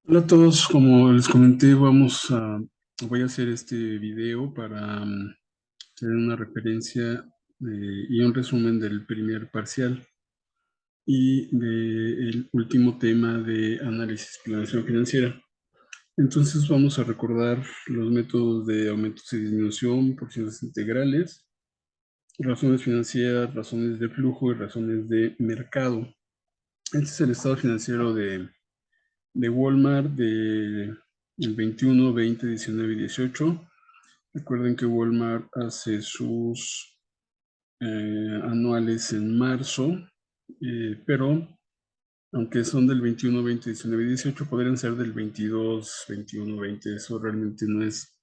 Hola a todos, como les comenté, voy a hacer este video para hacer una referencia y un resumen del primer parcial y del último tema de análisis y planeación financiera. Entonces vamos a recordar los métodos de aumentos y disminución, porciones integrales, razones financieras, razones de flujo y razones de mercado. Este es el estado financiero de Walmart el 21, 20, 19 y 18. Recuerden que Walmart hace sus anuales en marzo, pero aunque son del 21, 20, 19 y 18, podrían ser del 22, 21, 20. Eso realmente no es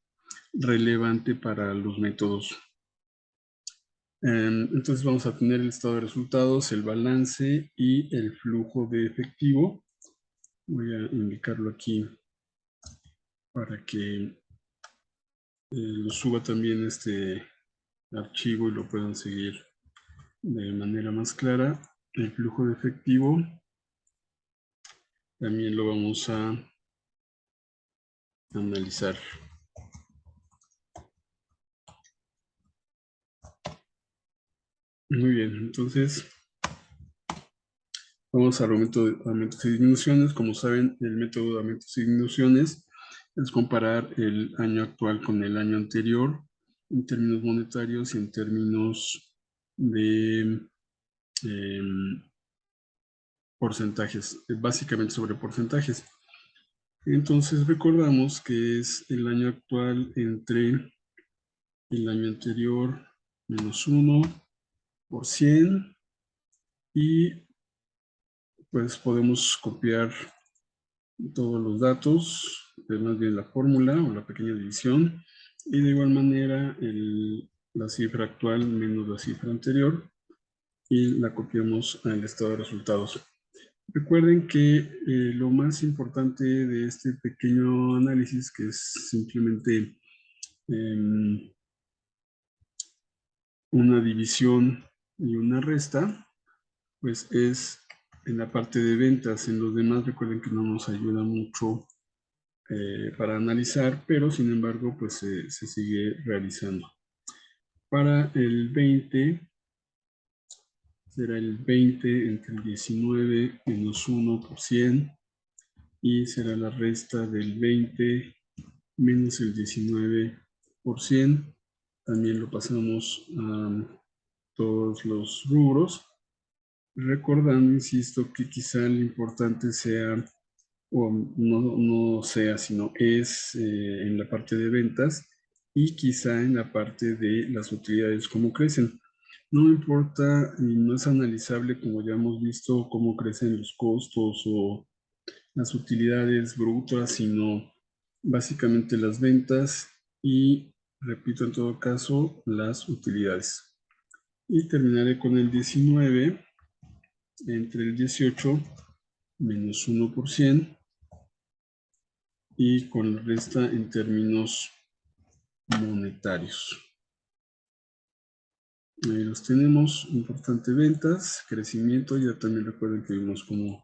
relevante para los métodos. Entonces vamos a tener el estado de resultados, el balance y el flujo de efectivo. Voy a indicarlo aquí para que lo suba también este archivo y lo puedan seguir de manera más clara. El flujo de efectivo también lo vamos a analizar. Muy bien, entonces vamos al aumento de aumentos y disminuciones. Como saben, el método de aumentos y disminuciones es comparar el año actual con el año anterior en términos monetarios y en términos de porcentajes, básicamente sobre porcentajes. Entonces recordamos que es el año actual entre el año anterior menos 1% y pues podemos copiar todos los datos, más bien la fórmula o la pequeña división, y de igual manera la cifra actual menos la cifra anterior y la copiamos al estado de resultados. Recuerden que lo más importante de este pequeño análisis, que es simplemente una división y una resta, pues es en la parte de ventas. En los demás recuerden que no nos ayuda mucho para analizar, pero sin embargo pues se sigue realizando. Para el 20 será el 20 entre el 19 menos 1% y será la resta del 20 menos el 19%. También lo pasamos a todos los rubros, recordando, insisto, que quizá lo importante sea, o no sea, sino es en la parte de ventas y quizá en la parte de las utilidades, cómo crecen. No importa y no es analizable, como ya hemos visto, cómo crecen los costos o las utilidades brutas, sino básicamente las ventas y, repito, en todo caso, las utilidades. Y terminaré con el 19 entre el 18 menos 1% y con la resta en términos monetarios. Ahí los tenemos, importante ventas, crecimiento, ya también recuerden que vimos como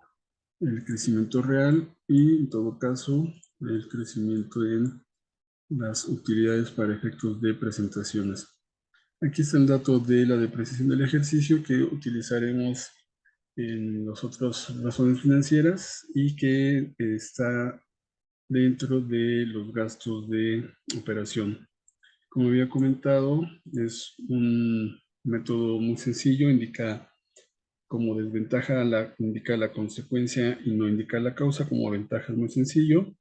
el crecimiento real y en todo caso el crecimiento en las utilidades para efectos de presentaciones. Aquí está el dato de la depreciación del ejercicio que utilizaremos en las otras razones financieras y que está dentro de los gastos de operación. Como había comentado, es un método muy sencillo, indica como desventaja indica la consecuencia y no indica la causa. Como ventaja es muy sencillo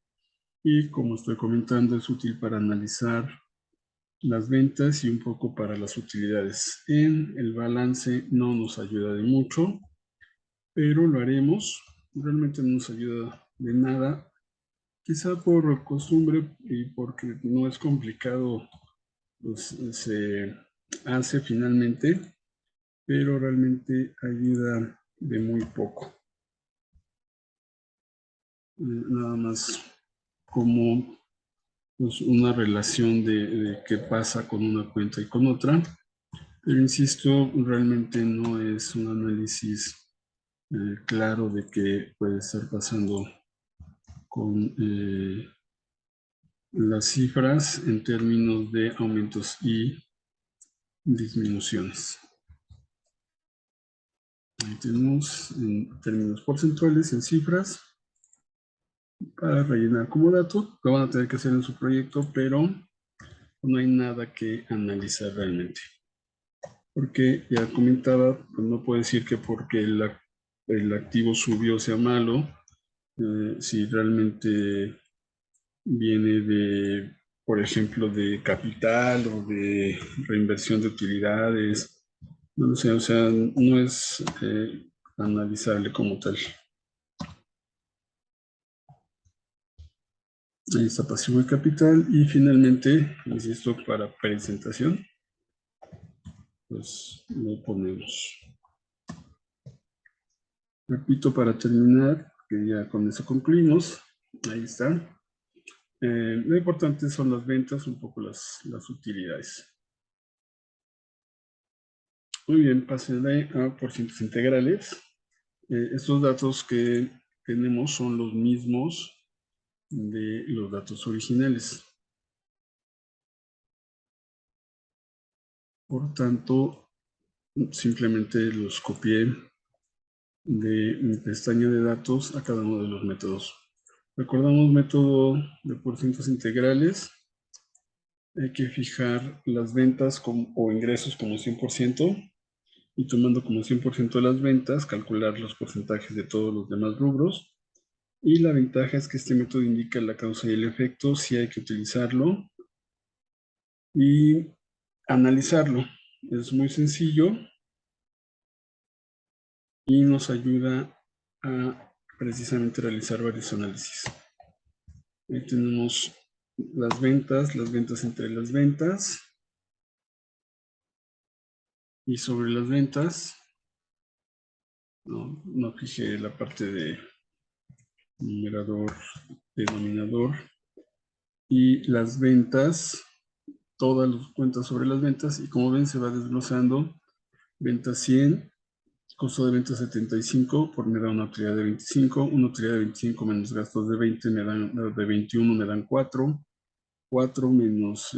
y como estoy comentando es útil para analizar las ventas y un poco para las utilidades. En el balance no nos ayuda de mucho, pero lo haremos. Realmente no nos ayuda de nada, quizá por costumbre y porque no es complicado, pues se hace finalmente, pero realmente ayuda de muy poco. Nada más como pues, una relación de qué pasa con una cuenta y con otra. Pero insisto, realmente no es un análisis claro de qué puede estar pasando con las cifras en términos de aumentos y disminuciones. Ahí tenemos en términos porcentuales, en cifras, para rellenar como dato. Lo van a tener que hacer en su proyecto, pero no hay nada que analizar realmente. Porque ya comentaba, pues no puedo decir que porque el activo subió sea malo, si realmente viene de, por ejemplo, de capital o de reinversión de utilidades, no lo sé, o sea, no es analizable como tal. Ahí está pasivo y capital. Y finalmente, insisto, para presentación, pues lo ponemos. Repito para terminar, que ya con eso concluimos. Ahí está. Lo importante son las ventas, un poco las utilidades. Muy bien, pasen a porcientos integrales. Estos datos que tenemos son los mismos de los datos originales. Por tanto, simplemente los copié de mi pestaña de datos a cada uno de los métodos. Recordamos método de porcientos integrales. Hay que fijar las ventas o ingresos como 100% y tomando como 100% las ventas, calcular los porcentajes de todos los demás rubros. Y la ventaja es que este método indica la causa y el efecto, si hay que utilizarlo y analizarlo. Es muy sencillo y nos ayuda a precisamente realizar varios análisis. Ahí tenemos las ventas entre las ventas. Y sobre las ventas, no fijé la parte de numerador, denominador. Y las ventas, todas las cuentas sobre las ventas. Y como ven, se va desglosando. Ventas 100, costo de ventas 75, por me da una utilidad de 25. Una utilidad de 25 menos gastos de 20 me dan, de 21 me dan 4. 4 menos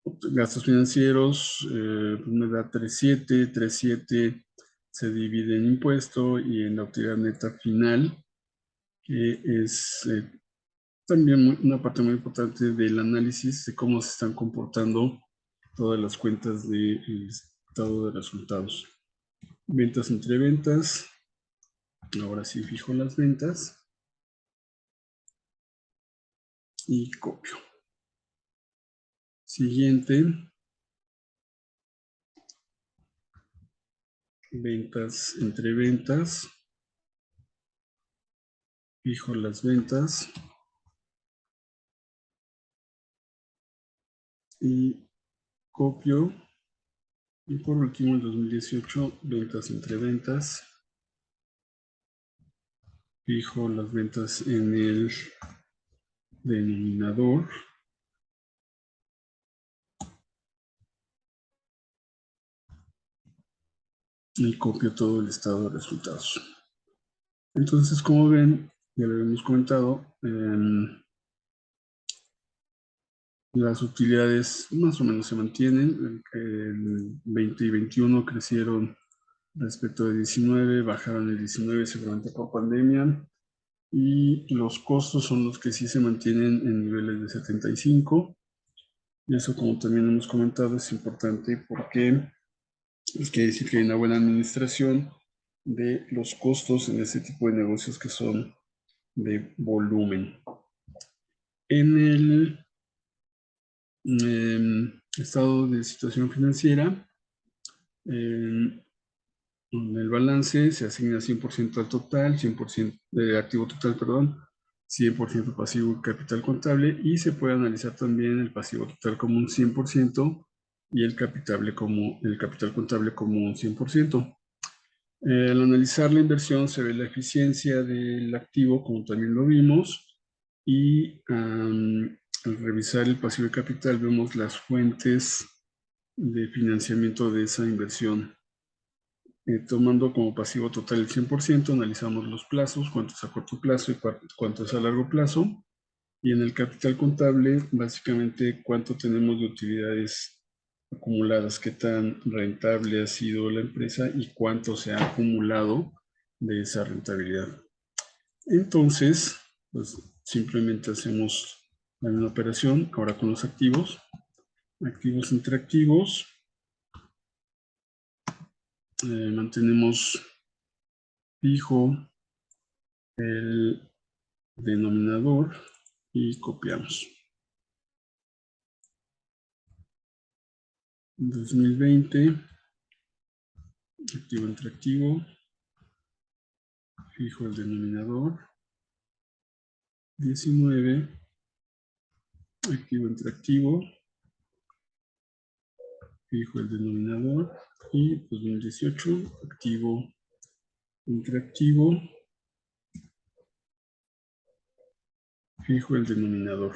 gastos financieros, me da 3.7. 3.7 se divide en impuesto y en la utilidad neta final, que es también una parte muy importante del análisis de cómo se están comportando todas las cuentas del estado de resultados. Ventas entre ventas. Ahora sí fijo las ventas y copio. Siguiente. Ventas entre ventas. Fijo las ventas. Y copio. Y por último, el 2018, ventas entre ventas. Fijo las ventas en el denominador. Y copio todo el estado de resultados. Entonces, como ven, ya lo habíamos comentado, las utilidades más o menos se mantienen. El 20 y 21 crecieron respecto de 19, bajaron el 19 seguramente por pandemia. Y los costos son los que sí se mantienen en niveles de 75. Y eso, como también hemos comentado, es importante porque quiere decir que hay una buena administración de los costos en ese tipo de negocios que son de volumen. En el estado de situación financiera, en el balance se asigna 100% al total, 100% de activo total, perdón, 100% pasivo y capital contable, y se puede analizar también el pasivo total como un 100% y el capital contable como un 100%. Al analizar la inversión se ve la eficiencia del activo, como también lo vimos, y al revisar el pasivo y capital vemos las fuentes de financiamiento de esa inversión. tomando como pasivo total el 100%, analizamos los plazos, cuánto es a corto plazo y cuánto es a largo plazo. Y en el capital contable, básicamente, cuánto tenemos de utilidades acumuladas, qué tan rentable ha sido la empresa y cuánto se ha acumulado de esa rentabilidad. Entonces, pues simplemente hacemos la misma operación, ahora con los activos. Activos entre activos. Mantenemos fijo el denominador y copiamos. 2020, activo entre activo, fijo el denominador. 19, activo entre activo, fijo el denominador. Y 2018, activo entre activo, fijo el denominador.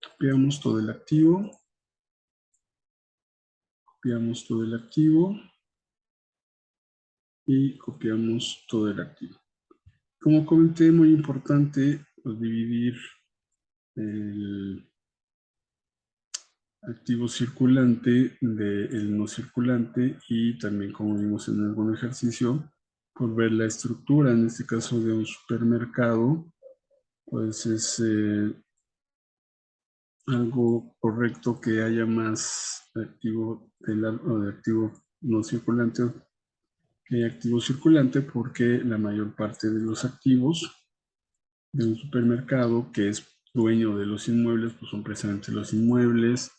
Copiamos todo el activo. Copiamos todo el activo. Y copiamos todo el activo. Como comenté, muy importante pues, dividir el activo circulante del no circulante y también, como vimos en algún ejercicio, por ver la estructura, en este caso de un supermercado, pues es algo correcto que haya más activo de activo no circulante que activo circulante, porque la mayor parte de los activos de un supermercado que es dueño de los inmuebles, pues son precisamente los inmuebles,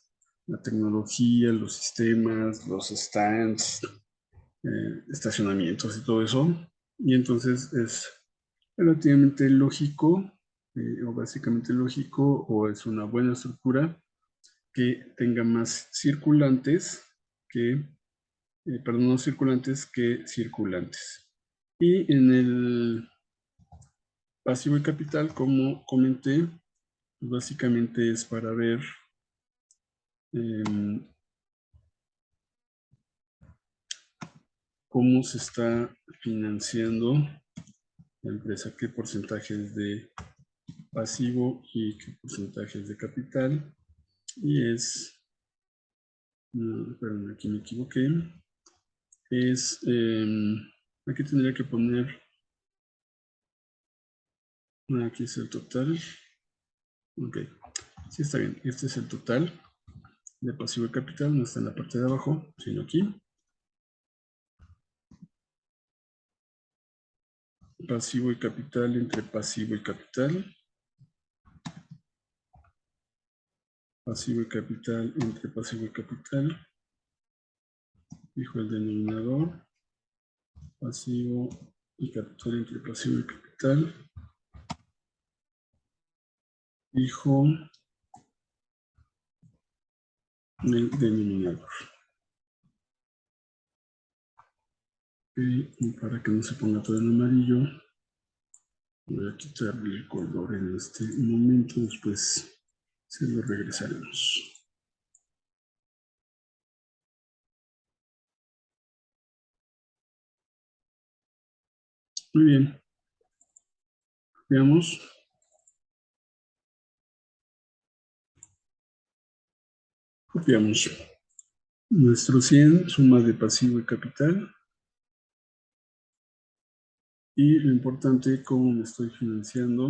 la tecnología, los sistemas, los stands, estacionamientos y todo eso. Y entonces es relativamente lógico, o básicamente lógico, o es una buena estructura que tenga más circulantes que, perdón, no circulantes que circulantes. Y en el pasivo y capital, como comenté, básicamente es para ver cómo se está financiando la empresa, qué porcentajes de pasivo y qué porcentajes de capital. Y es, perdón, aquí me equivoqué, es, aquí tendría que poner, aquí es el total, ok, sí está bien, este es el total de pasivo y capital, no está en la parte de abajo, sino aquí. Pasivo y capital entre pasivo y capital. Pasivo y capital entre pasivo y capital. Fijo el denominador. Pasivo y capital entre pasivo y capital. Fijo el denominador. Y para que no se ponga todo en amarillo, voy a quitarle el color en este momento, después se lo regresaremos. Muy bien. Veamos. Copiamos. Nuestro 100, suma de pasivo y capital. Y lo importante, cómo me estoy financiando.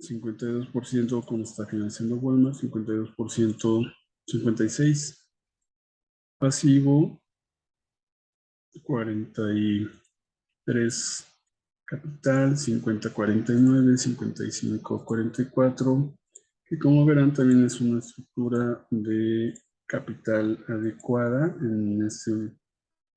52% como está financiando Walmart, 52%, 56%. Pasivo, 43% capital, 50-49, 55-44, que como verán también es una estructura de capital adecuada. En este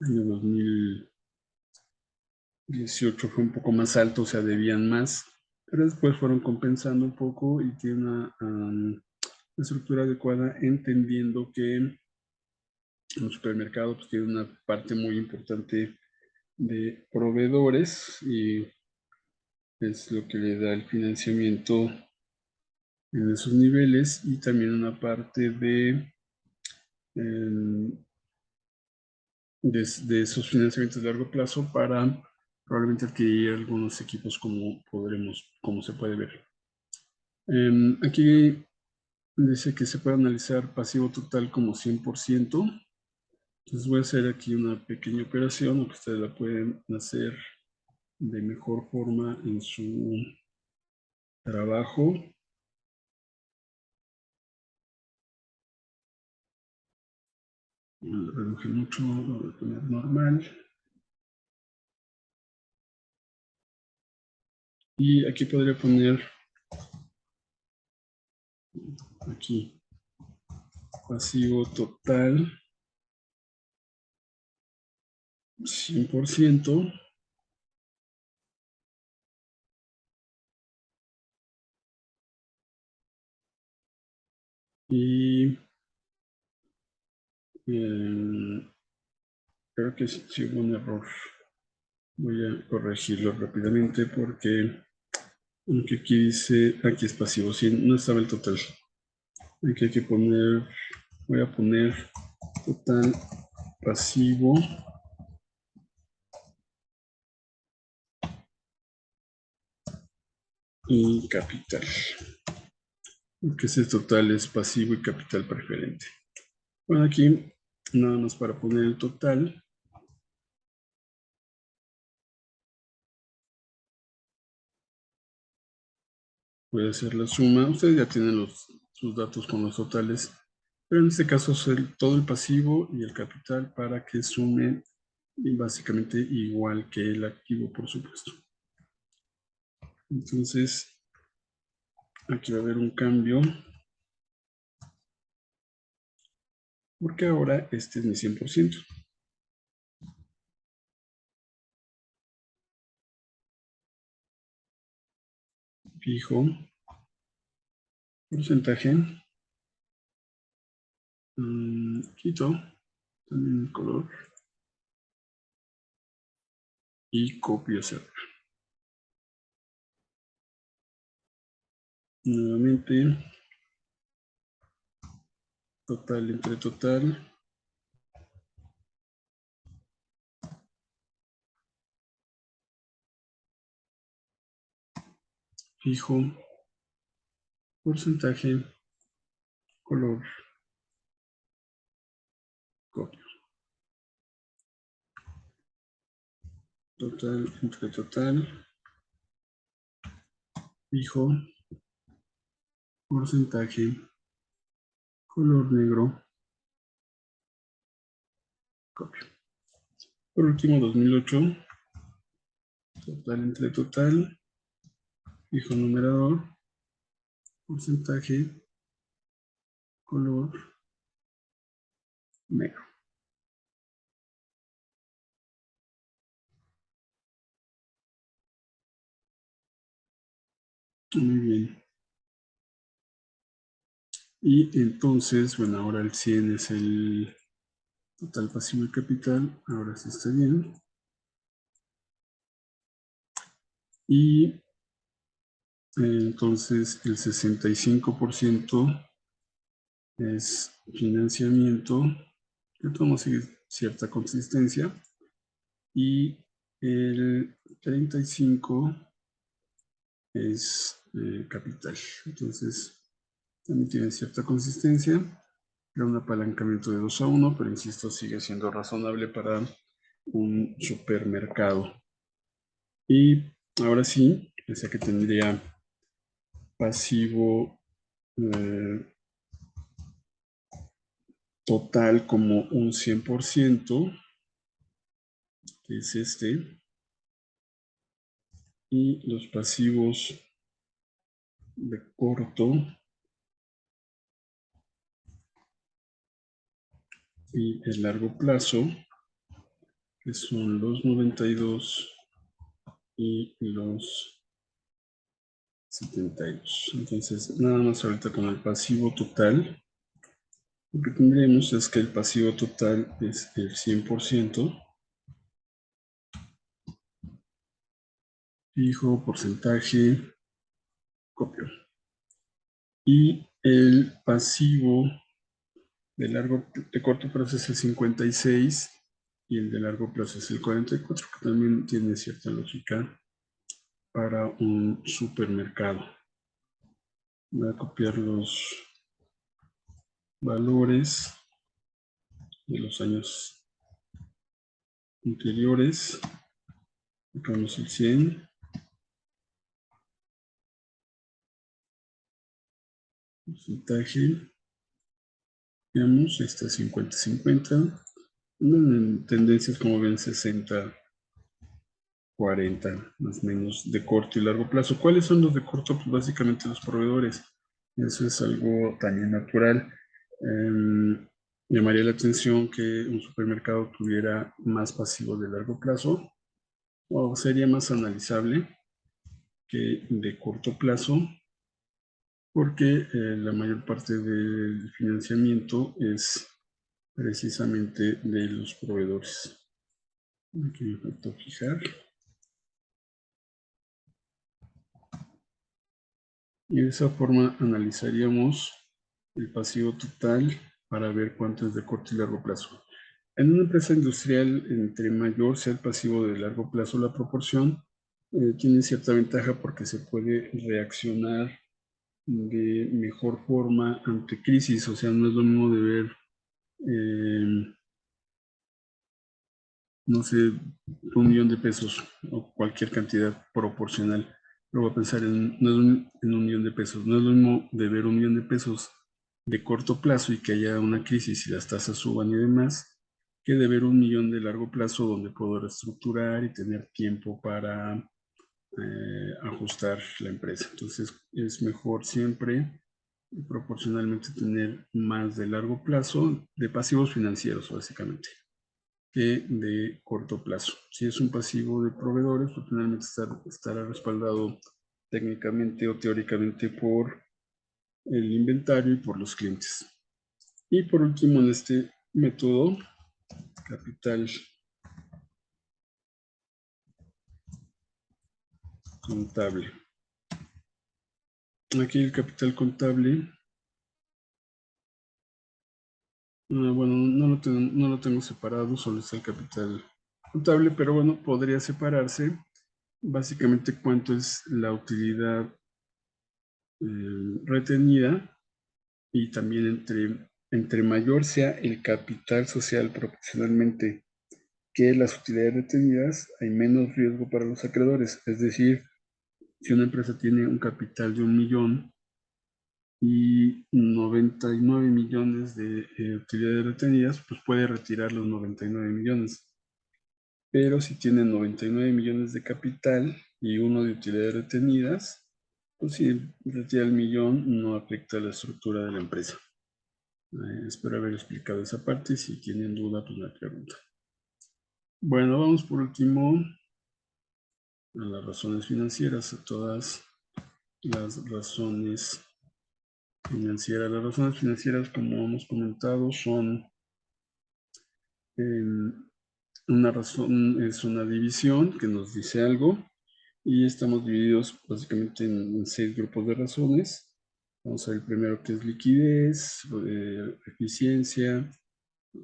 año 2018 fue un poco más alto, o sea, debían más, pero después fueron compensando un poco y tiene una estructura adecuada, entendiendo que un supermercado pues, tiene una parte muy importante de proveedores y es lo que le da el financiamiento en esos niveles, y también una parte de de esos financiamientos de largo plazo para probablemente adquirir algunos equipos como se puede ver. Aquí dice que se puede analizar pasivo total como 100%. Entonces voy a hacer aquí una pequeña operación, que ustedes la pueden hacer de mejor forma en su trabajo. Lo reduje mucho, lo voy a poner normal. Y aquí podría poner aquí pasivo total 100%. Y creo que sí hubo un error. Voy a corregirlo rápidamente porque aunque aquí dice, aquí es pasivo, sí, no estaba el total. Aquí hay que poner, voy a poner total pasivo y capital. Porque ese total es pasivo y capital preferente. Bueno, aquí nada más para poner el total. Voy a hacer la suma. Ustedes ya tienen sus datos con los totales, pero en este caso es todo el pasivo y el capital para que sume básicamente igual que el activo, por supuesto. Entonces, aquí va a haber un cambio, porque ahora este es mi 100%. Fijo, porcentaje, quito también el color y copio hacia arriba. Nuevamente, total entre total. Fijo, porcentaje, color, copio. Total entre total. Fijo, porcentaje, color negro, copio. Por último, 2008, total entre total, fijo numerador, porcentaje, color negro. Muy bien. Y entonces, bueno, ahora el 100 es el total pasivo y capital. Ahora sí está bien. Y entonces el 65% es financiamiento, que toma cierta consistencia. Y el 35% es capital. Entonces, también tiene cierta consistencia. Era un apalancamiento de 2-1, pero insisto, sigue siendo razonable para un supermercado. Y ahora sí, pensé que tendría pasivo total como un 100%, que es este, y los pasivos de corto y el largo plazo, que son los 92 y los 72. Entonces, nada más ahorita con el pasivo total, lo que tendremos es que el pasivo total es el 100%, fijo, porcentaje, copio. Y el pasivo de corto plazo es el 56 y el de largo plazo es el 44, que también tiene cierta lógica para un supermercado. Voy a copiar los valores de los años anteriores. Sacamos el 100. Porcentaje. Veamos, esta 50-50. En tendencias, como ven, 60-40, más o menos, de corto y largo plazo. ¿Cuáles son los de corto? Pues básicamente los proveedores. Eso es algo también natural. Llamaría la atención que un supermercado tuviera más pasivo de largo plazo, o sería más analizable que de corto plazo, porque la mayor parte del financiamiento es precisamente de los proveedores. Aquí me faltó fijar. Y de esa forma analizaríamos el pasivo total para ver cuánto es de corto y largo plazo. En una empresa industrial, entre mayor sea el pasivo de largo plazo, la proporción tiene cierta ventaja porque se puede reaccionar de mejor forma ante crisis. O sea, no es lo mismo de ver, no sé, 1 millón de pesos o cualquier cantidad proporcional. Pero voy a pensar en 1 millón de pesos. No es lo mismo de ver 1 millón de pesos de corto plazo y que haya una crisis y las tasas suban y demás, que de ver 1 millón de largo plazo donde puedo reestructurar y tener tiempo para ajustar la empresa. Entonces es mejor siempre proporcionalmente tener más de largo plazo, de pasivos financieros básicamente, que de corto plazo. Si es un pasivo de proveedores, pues finalmente estará respaldado técnicamente o teóricamente por el inventario y por los clientes. Y por último, en este método, capital contable. Aquí el capital contable, bueno, no lo tengo separado, solo está el capital contable, pero bueno, podría separarse básicamente cuánto es la utilidad retenida, y también entre mayor sea el capital social proporcionalmente que las utilidades retenidas, hay menos riesgo para los acreedores. Es decir, si una empresa tiene un capital de 1 millón y 99 millones de utilidades retenidas, pues puede retirar los 99 millones. Pero si tiene 99 millones de capital y uno de utilidades retenidas, pues si retira el millón, no afecta a la estructura de la empresa. Espero haber explicado esa parte. Si tienen duda, pues me preguntan. Bueno, vamos por último a las razones financieras, a todas las razones financieras. Las razones financieras, como hemos comentado, son una razón, es una división que nos dice algo, y estamos divididos básicamente en 6 grupos de razones. Vamos a ver el primero, que es liquidez, eficiencia,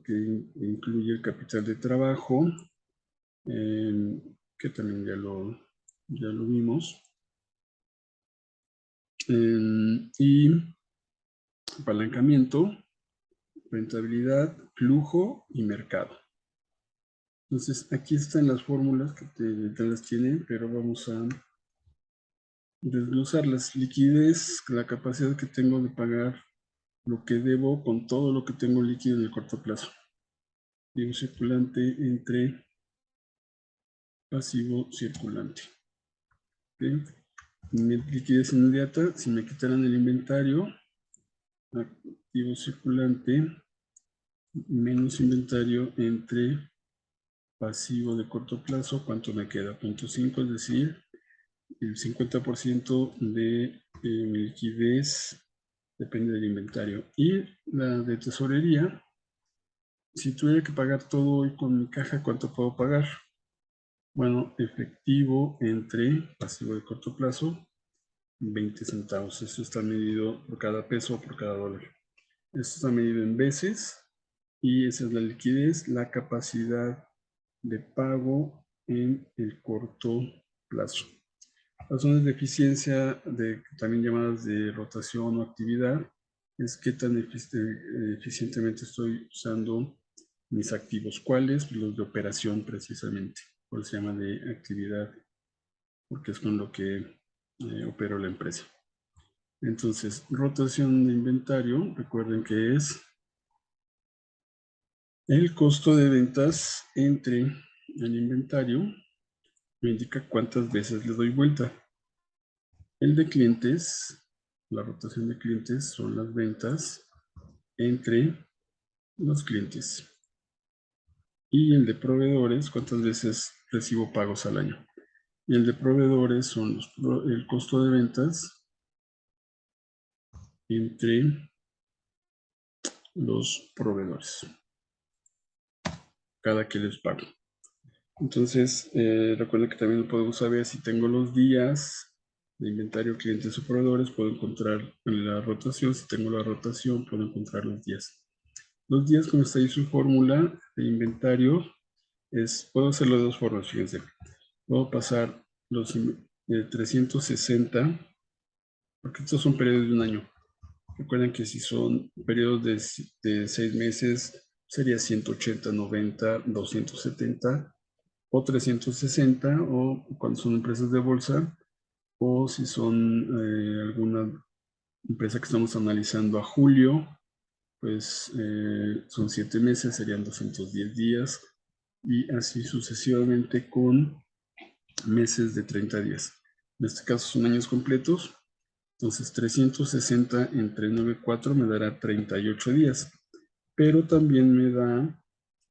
que incluye el capital de trabajo, que también ya lo vimos, y apalancamiento, rentabilidad, flujo y mercado. Entonces aquí están las fórmulas que te las tienen, pero vamos a desglosarlas. Liquidez, la capacidad que tengo de pagar lo que debo con todo lo que tengo líquido en el corto plazo. Activo circulante entre pasivo circulante. ¿Okay? Liquidez inmediata, si me quitaran el inventario, activo circulante menos inventario entre pasivo de corto plazo, ¿cuánto me queda? 0.5, es decir, el 50% de mi liquidez depende del inventario. Y la de tesorería, si tuviera que pagar todo hoy con mi caja, ¿cuánto puedo pagar? Bueno, efectivo entre pasivo de corto plazo, 20 centavos. Esto está medido por cada peso o por cada dólar. Esto está medido en veces, y esa es la liquidez, la capacidad de pago en el corto plazo. Razones de eficiencia, también llamadas de rotación o actividad, es qué tan eficientemente estoy usando mis activos. ¿Cuáles? Los de operación precisamente. Por eso se llama de actividad, porque es con lo que opero la empresa. Entonces, rotación de inventario, recuerden que es el costo de ventas entre el inventario, me indica cuántas veces le doy vuelta. El de clientes, la rotación de clientes son las ventas entre los clientes. Y el de proveedores, cuántas veces recibo pagos al año. Y el de proveedores son el costo de ventas entre los proveedores, cada que les pago. Entonces, recuerden que también podemos saber si tengo los días de inventario, clientes o proveedores, puedo encontrar la rotación. Si tengo la rotación, puedo encontrar los días. Los días, como está ahí su fórmula de inventario, puedo hacerlo de dos formas, fíjense. Puedo pasar los 360, porque estos son periodos de un año. Recuerden que si son periodos de 6 meses, sería 180, 90, 270 o 360, o cuando son empresas de bolsa, o si son alguna empresa que estamos analizando a julio, pues son 7 meses, serían 210 días, y así sucesivamente con meses de 30 días. En este caso son años completos, entonces 360 entre 9,4 me dará 38 días, pero también me da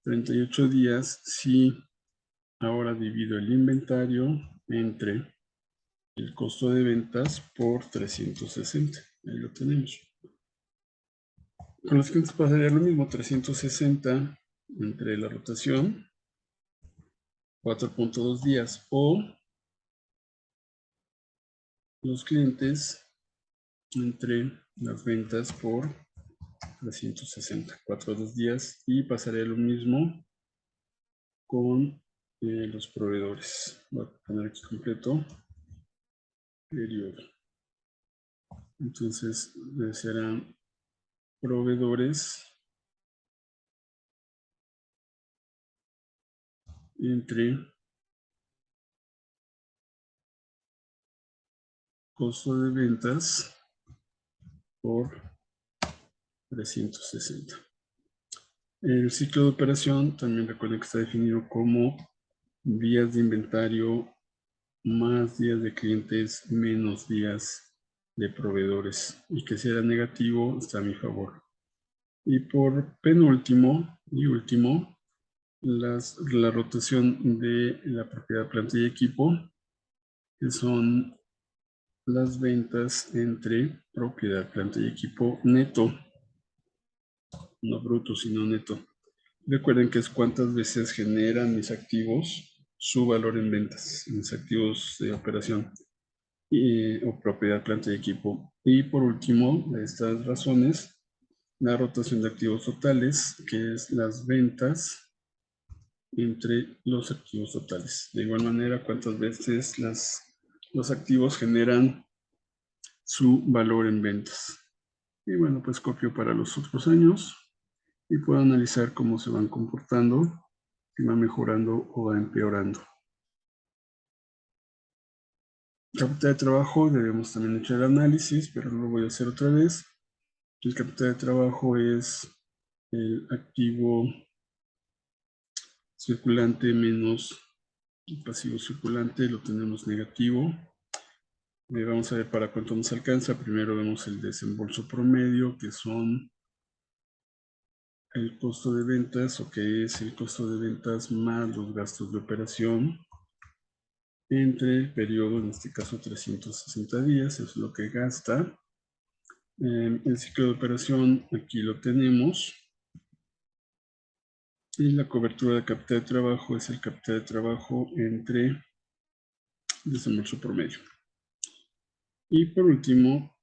38 días si ahora divido el inventario entre el costo de ventas por 360. Ahí lo tenemos. Con los clientes pasaría lo mismo, 360 entre la rotación, 4.2 días, o los clientes entre las ventas por 360, 4.2 días, y pasaría lo mismo con los proveedores. Voy a poner aquí completo, periodo. Entonces serán proveedores entre costo de ventas por 360. El ciclo de operación también recuerden que está definido como días de inventario más días de clientes menos días de proveedores, y que sea negativo está a mi favor. Y por penúltimo y último, la rotación de la propiedad, planta y equipo, que son las ventas entre propiedad, planta y equipo neto, no bruto, sino neto. Recuerden que es cuántas veces generan mis activos su valor en ventas, mis activos de operación o propiedad, planta y equipo. Y por último, de estas razones, la rotación de activos totales, que es las ventas entre los activos totales. De igual manera, cuántas veces los activos generan su valor en ventas. Y bueno, pues copio para los otros años y puedo analizar cómo se van comportando, si va mejorando o va empeorando. Capital de trabajo, debemos también echar el análisis, pero lo voy a hacer otra vez. El capital de trabajo es el activo circulante menos el pasivo circulante, lo tenemos negativo. Vamos a ver para cuánto nos alcanza. Primero vemos el desembolso promedio, que son el costo de ventas, o que es el costo de ventas más los gastos de operación entre el periodo, en este caso 360 días, es lo que gasta. El ciclo de operación aquí lo tenemos. Y la cobertura de capital de trabajo es el capital de trabajo entre desembolso promedio. Y por último,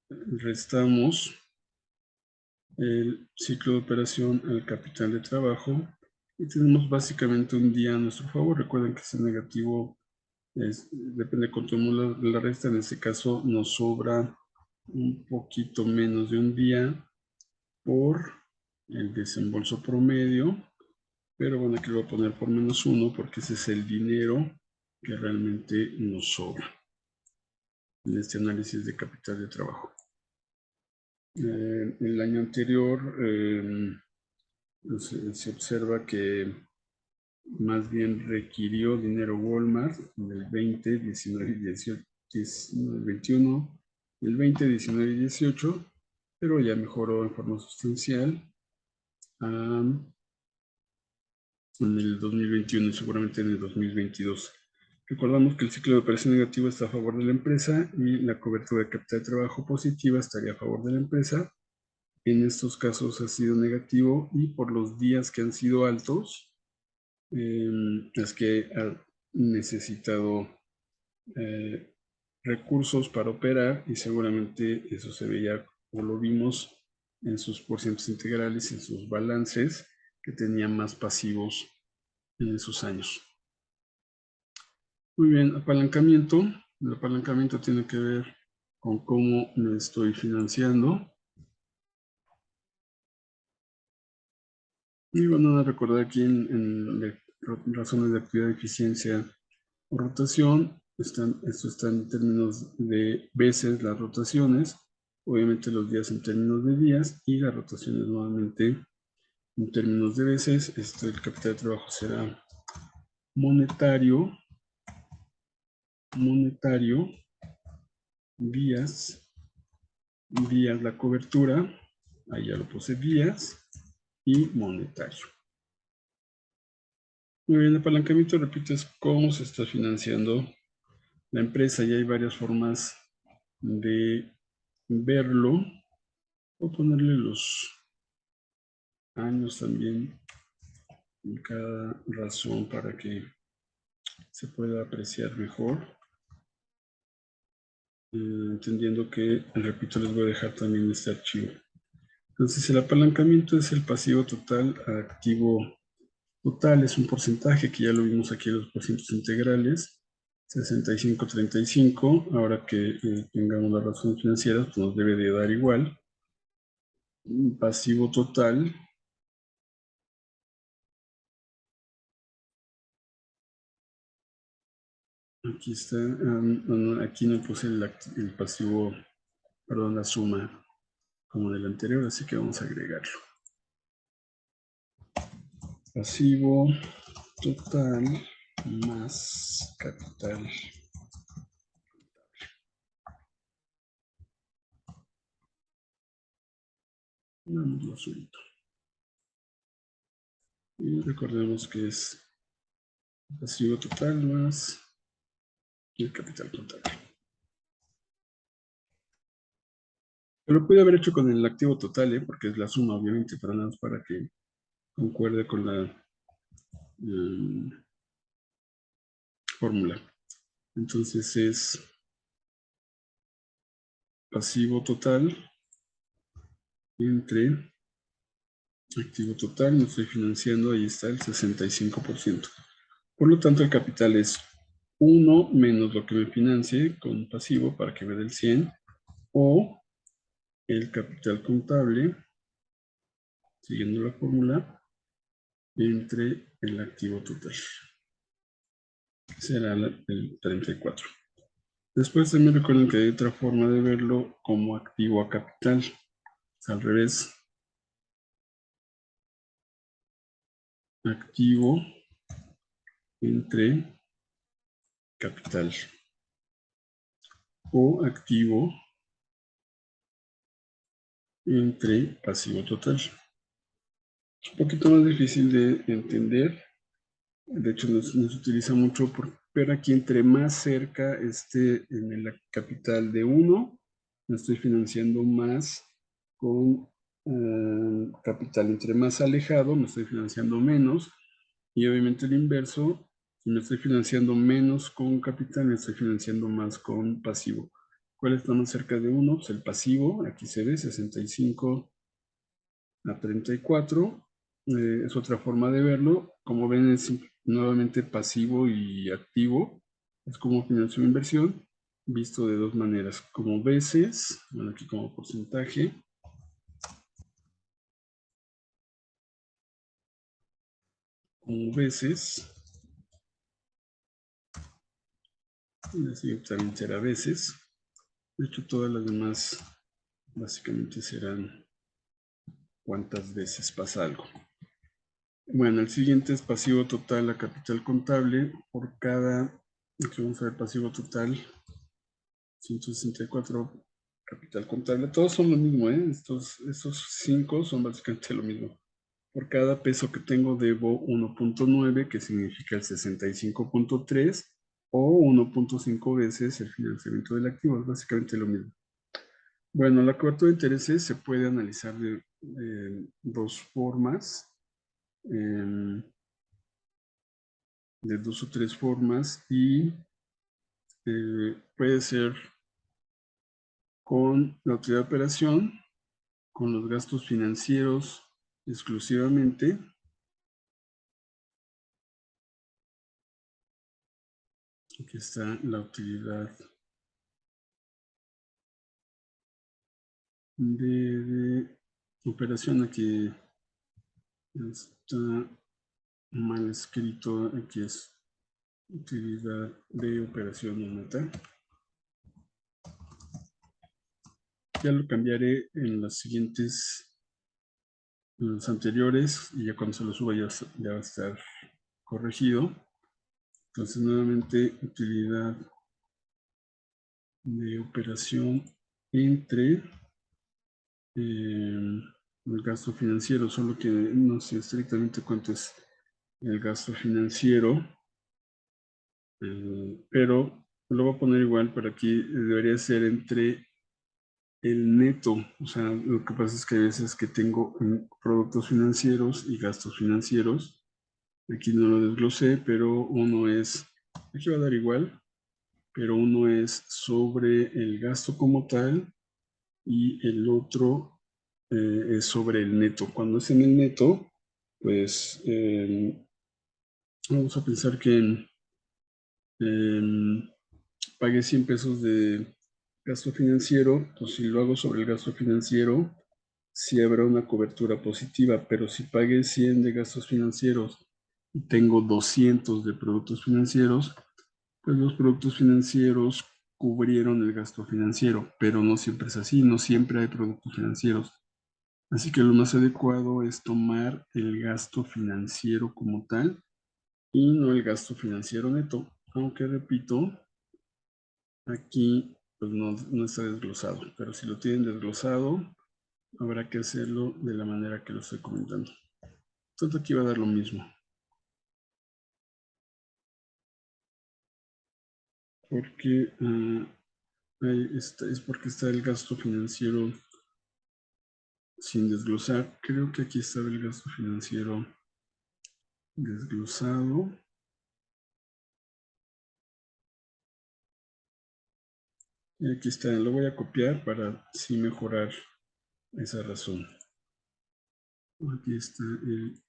restamos el ciclo de operación al capital de trabajo Y tenemos básicamente un día a nuestro favor. Recuerden que ese negativo depende de cuánto la resta. En este caso nos sobra un poquito menos de un día por el desembolso promedio. Pero bueno, aquí lo voy a poner por -1 porque ese es el dinero que realmente nos sobra en este análisis de capital de trabajo. El año anterior se observa que más bien requirió dinero Walmart en el 20, 19 y 18, 21, el 20, 19 y 18, pero ya mejoró en forma sustancial en el 2021 y seguramente en el 2022. Recordamos que el ciclo de operación negativo está a favor de la empresa y la cobertura de capital de trabajo positiva estaría a favor de la empresa. En estos casos ha sido negativo y por los días que han sido altos, es que ha necesitado recursos para operar y seguramente eso se veía o lo vimos en sus porcientos integrales, en sus balances, que tenían más pasivos en esos años. Muy bien, apalancamiento. El apalancamiento tiene que ver con cómo me estoy financiando. Y van a recordar aquí en razones de actividad, eficiencia o rotación. Esto está en términos de veces las rotaciones, obviamente los días en términos de días y las rotaciones nuevamente en términos de veces. El capital de trabajo será monetario, días la cobertura, ahí ya lo puse días, y monetario. Muy bien, el apalancamiento, repito, es cómo se está financiando la empresa y hay varias formas de verlo. Voy a ponerle los años también en cada razón para que se pueda apreciar mejor. Entendiendo que, repito, les voy a dejar también este archivo. Entonces, el apalancamiento es el pasivo total a activo total, es un porcentaje que ya lo vimos aquí en los porcientos integrales. 65-35, ahora que tengamos las razones financieras, pues nos debe de dar igual. Pasivo total aquí está, aquí no puse el pasivo, perdón, la suma como del anterior, así que vamos a agregarlo. Pasivo total más capital. Vamos lo suelto. Y recordemos que es pasivo total más el capital contable. Lo pude haber hecho con el activo total, porque es la suma, obviamente, pero nada más para que concuerde con la fórmula. Entonces es pasivo total entre activo total, me estoy financiando, ahí está el 65%. Por lo tanto, el capital es 1 menos lo que me financie con pasivo para que me dé el 100, o el capital contable, siguiendo la fórmula, entre el activo total. Será el 34. Después también recuerden que hay otra forma de verlo como activo a capital. Es al revés. Activo entre capital. O activo entre pasivo total. Es un poquito más difícil de entender. De hecho, nos utiliza mucho, pero aquí entre más cerca esté en el capital de 1, me estoy financiando más con capital. Entre más alejado, me estoy financiando menos. Y obviamente el inverso, si me estoy financiando menos con capital, me estoy financiando más con pasivo. ¿Cuál está más cerca de 1? Pues el pasivo, aquí se ve 65 a 34. es otra forma de verlo. Como ven, es nuevamente pasivo y activo. Es como financiación e inversión, visto de dos maneras, como veces, bueno, aquí como porcentaje, como veces, y así también será veces. De hecho, todas las demás básicamente serán cuántas veces pasa algo. Bueno, el siguiente es pasivo total a capital contable. Por cada, aquí vamos a ver pasivo total, 164 capital contable. Todos son lo mismo, ¿eh? Estos 5 son básicamente lo mismo. Por cada peso que tengo debo 1.9, que significa el 65.3, o 1.5 veces el financiamiento del activo. Es básicamente lo mismo. Bueno, la cobertura de intereses se puede analizar de dos formas. De dos o tres formas y puede ser con la utilidad de operación, con los gastos financieros exclusivamente. Aquí está la utilidad de operación. Aquí está mal escrito. Aquí es utilidad de operación neta. Ya lo cambiaré en las siguientes, en los anteriores, y ya cuando se lo suba ya va a estar corregido. Entonces, nuevamente, utilidad de operación entre el gasto financiero, solo que no sé estrictamente cuánto es el gasto financiero, pero lo voy a poner igual, pero aquí debería ser entre el neto. O sea, lo que pasa es que hay veces que tengo productos financieros y gastos financieros. Aquí no lo desglosé, pero uno es, aquí va a dar igual, pero uno es sobre el gasto como tal y el otro es sobre el neto. Cuando es en el neto, pues vamos a pensar que pagué 100 pesos de gasto financiero, pues si lo hago sobre el gasto financiero, sí habrá una cobertura positiva, pero si pagué 100 de gastos financieros y tengo 200 de productos financieros, pues los productos financieros cubrieron el gasto financiero, pero no siempre es así, no siempre hay productos financieros. Así que lo más adecuado es tomar el gasto financiero como tal y no el gasto financiero neto, aunque repito, aquí pues no está desglosado, pero si lo tienen desglosado, habrá que hacerlo de la manera que lo estoy comentando. Entonces aquí va a dar lo mismo. Porque es porque está el gasto financiero sin desglosar. Creo que aquí está el gasto financiero desglosado. Y aquí está, lo voy a copiar para así mejorar esa razón. Aquí está el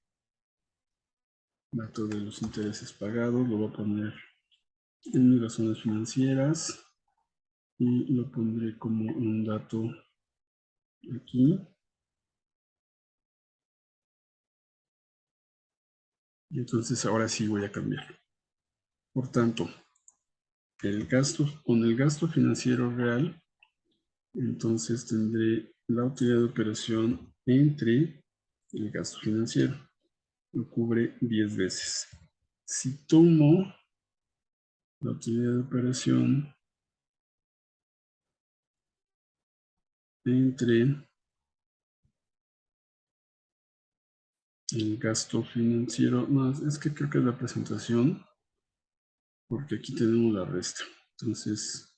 dato de los intereses pagados, lo voy a poner en mis razones financieras y lo pondré como un dato aquí. Y entonces ahora sí voy a cambiar. Por tanto, con el gasto financiero real, entonces tendré la utilidad de operación entre el gasto financiero. Lo cubre 10 veces. Si tomo la utilidad de operación entre el gasto financiero, no, es que creo que es la presentación, porque aquí tenemos la resta. Entonces,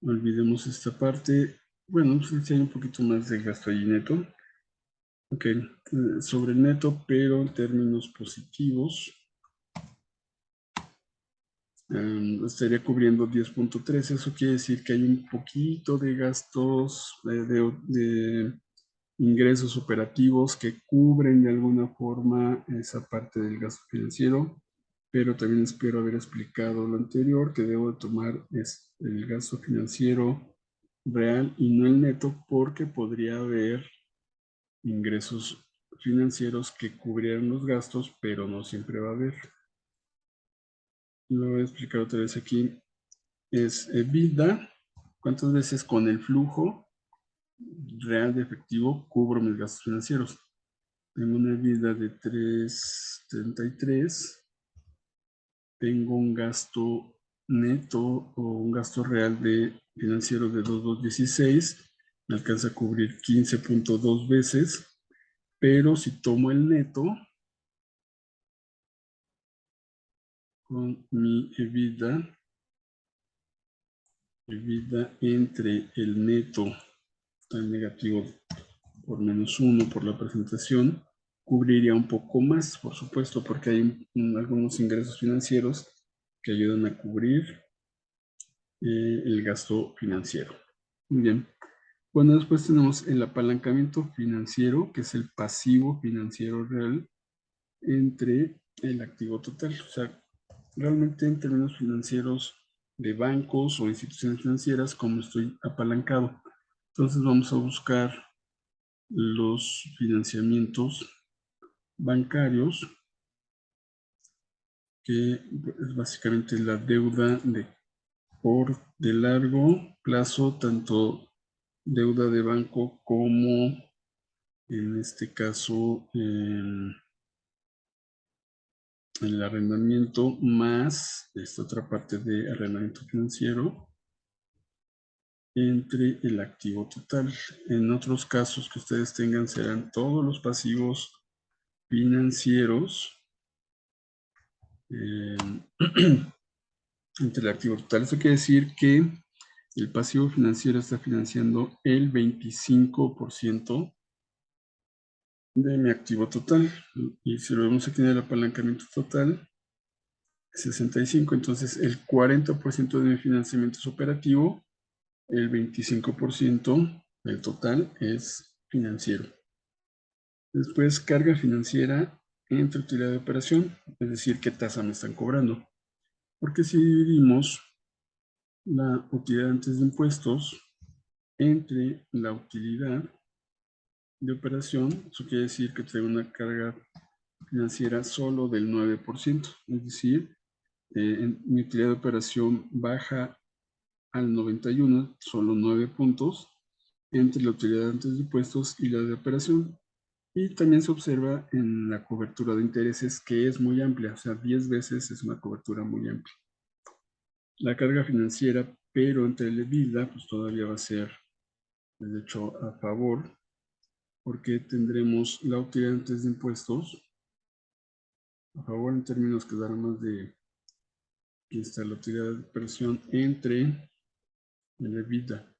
olvidemos esta parte. Bueno, pues si hay un poquito más de gasto ahí neto. Ok, sobre el neto, pero en términos positivos, estaría cubriendo 10.3. Eso quiere decir que hay un poquito de gastos, ingresos operativos que cubren de alguna forma esa parte del gasto financiero, pero también espero haber explicado lo anterior, que debo de tomar es el gasto financiero real y no el neto, porque podría haber ingresos financieros que cubrieran los gastos, pero no siempre va a haber. Lo voy a explicar otra vez aquí. Es EBITDA, cuántas veces con el flujo real de efectivo cubro mis gastos financieros. Tengo una EBITDA de 3.33, tengo un gasto neto o un gasto real de financiero de 2.216, me alcanza a cubrir 15.2 veces, pero si tomo el neto con mi EBITDA entre el neto tan negativo por -1 por la presentación, cubriría un poco más, por supuesto, porque hay algunos ingresos financieros que ayudan a cubrir el gasto financiero. Muy bien. Bueno, después tenemos el apalancamiento financiero, que es el pasivo financiero real entre el activo total. O sea, realmente en términos financieros de bancos o instituciones financieras, como estoy apalancado. Entonces vamos a buscar los financiamientos bancarios, que es básicamente la deuda de largo plazo, tanto deuda de banco como en este caso el arrendamiento, más esta otra parte de arrendamiento financiero entre el activo total. En otros casos que ustedes tengan serán todos los pasivos financieros entre el activo total. Eso quiere decir que el pasivo financiero está financiando el 25% de mi activo total. Y si lo vemos aquí en el apalancamiento total, 65, entonces el 40% de mi financiamiento es operativo, el 25% del total es financiero. Después, carga financiera entre utilidad de operación, es decir, qué tasa me están cobrando. Porque si dividimos la utilidad antes de impuestos entre la utilidad de operación, eso quiere decir que traigo una carga financiera solo del 9%, es decir, mi utilidad de operación baja al 91, solo 9 puntos, entre la utilidad antes de impuestos y la de operación. Y también se observa en la cobertura de intereses, que es muy amplia, o sea, 10 veces es una cobertura muy amplia. La carga financiera, pero entre el EBITDA, pues todavía va a ser, de hecho, a favor, porque tendremos la utilidad antes de impuestos a favor en términos que dará más de, aquí está la utilidad de operación entre el EBITDA,